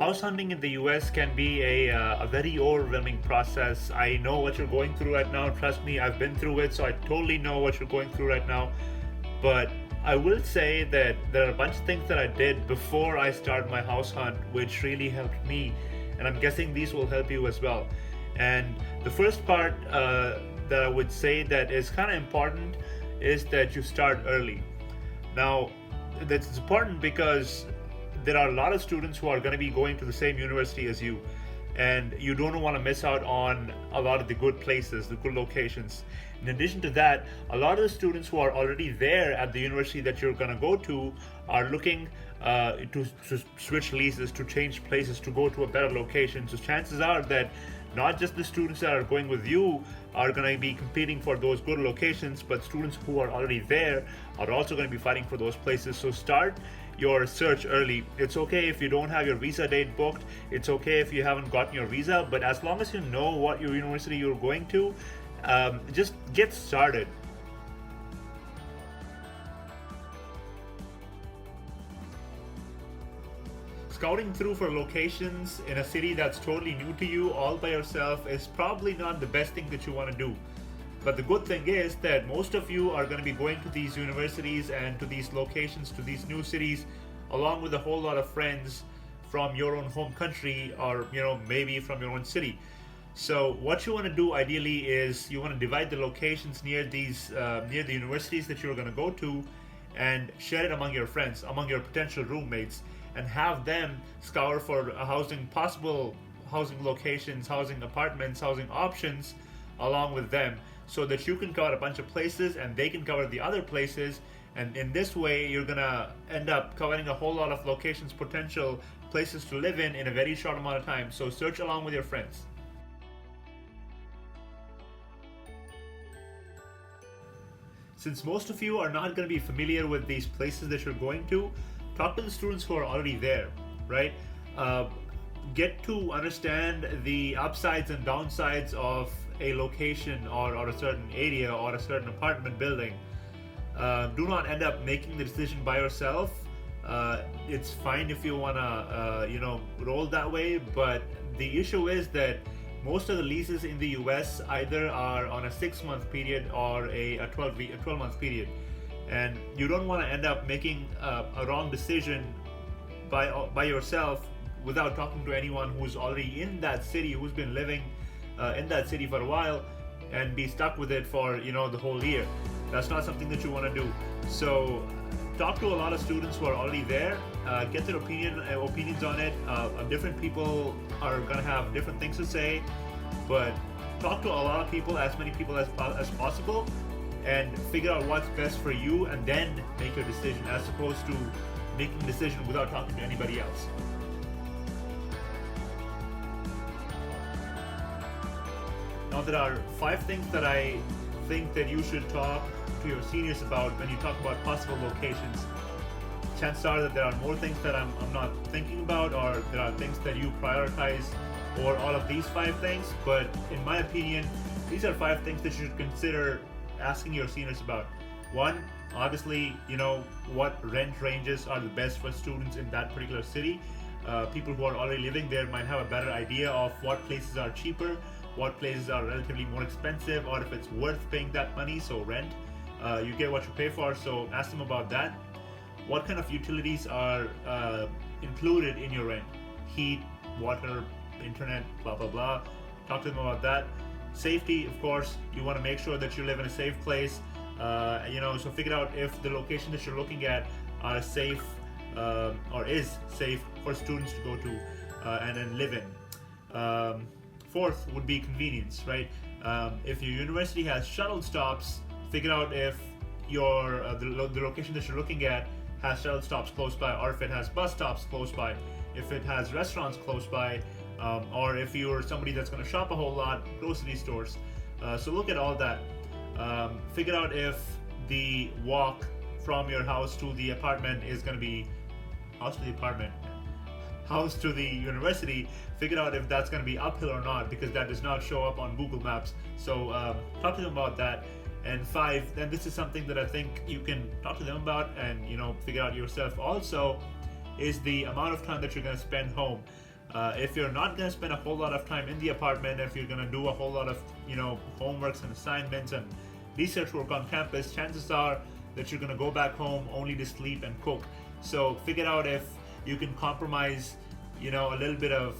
House hunting in the US can be a very overwhelming process. I know what you're going through right now. Trust me, I've been through it, so I totally know what you're going through right now. But I will say that there are a bunch of things that I did before I started my house hunt, which really helped me, and I'm guessing these will help you as well. And the first part that I would say that is kind of important is that you start early. Now, that's important because there are a lot of students who are going to be going to the same university as you, and you don't want to miss out on a lot of the good places, the good locations. In addition to that, a lot of the students who are already there at the university that you're going to go to are looking to switch leases, to change places, to go to a better location. So chances are that not just the students that are going with you are going to be competing for those good locations, but students who are already there are also going to be fighting for those places. So start your search early. It's okay if you don't have your visa date booked. It's okay if you haven't gotten your visa, but as long as you know what your university you're going to, just get started. Scouting through for locations in a city that's totally new to you all by yourself is probably not the best thing that you want to do. But the good thing is that most of you are going to be going to these universities and to these locations, to these new cities, along with a whole lot of friends from your own home country, or maybe from your own city. So what you want to do ideally is you want to divide the locations near the universities that you're going to go to, and share it among your friends, among your potential roommates, and have them scour for possible housing locations, housing apartments, housing options along with them, so that you can cover a bunch of places and they can cover the other places. And in this way, you're gonna end up covering a whole lot of locations, potential places to live in a very short amount of time. So search along with your friends. Since most of you are not going to be familiar with these places that you're going to, talk to the students who are already there, right? Get to understand the upsides and downsides of a location, or a certain area, or a certain apartment building. Do not end up making the decision by yourself. It's fine if you want to, roll that way, but the issue is that most of the leases in the US either are on a 6-month period or a 12-month period. And you don't want to end up making a wrong decision by yourself without talking to anyone who's already in that city, who's been living in that city for a while, and be stuck with it for the whole year. That's not something that you want to do. So talk to a lot of students who are already there, get their opinions on it. Different people are going to have different things to say, but talk to a lot of people, as many people as possible, and figure out what's best for you, and then make your decision, as opposed to making a decision without talking to anybody else. Now, there are 5 things that I think that you should talk to your seniors about when you talk about possible locations. Chances are that there are more things that I'm not thinking about, or there are things that you prioritize over all of these 5 things, but in my opinion, these are 5 things that you should consider asking your seniors about. 1, obviously, what rent ranges are the best for students in that particular city. People who are already living there might have a better idea of what places are cheaper, what places are relatively more expensive, or if it's worth paying that money. So rent, you get what you pay for, so ask them about that. What kind of utilities are included in your rent? Heat, water, internet, blah blah blah. Talk to them about that. Safety, of course, you want to make sure that you live in a safe place. So figure out if the location that you're looking at are safe, or is safe for students to go to and then live in. 4th would be convenience, right? If your university has shuttle stops, figure out if the location that you're looking at has shuttle stops close by, or if it has bus stops close by, if it has restaurants close by, or if you're somebody that's going to shop a whole lot, grocery stores. So look at all that. Figure out if the walk from your house to the apartment is going to be house to the university. Figure out if that's going to be uphill or not, because that does not show up on Google Maps. So talk to them about that. And 5, then this is something that I think you can talk to them about and figure out yourself also, is the amount of time that you're going to spend home. If you're not going to spend a whole lot of time in the apartment, if you're going to do a whole lot of homeworks and assignments and research work on campus, chances are that you're going to go back home only to sleep and cook. So figure out if you can compromise a little bit of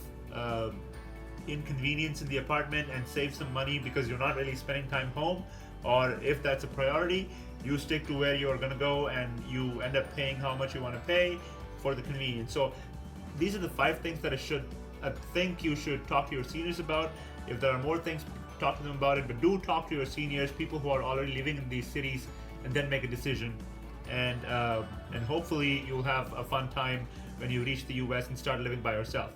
inconvenience in the apartment and save some money because you're not really spending time home, or if that's a priority, you stick to where you're going to go and you end up paying how much you want to pay for the convenience. So these are the 5 things that I think you should talk to your seniors about. If there are more things, talk to them about it, but do talk to your seniors, people who are already living in these cities, and then make a decision. And hopefully you'll have a fun time when you reach the US and start living by yourself.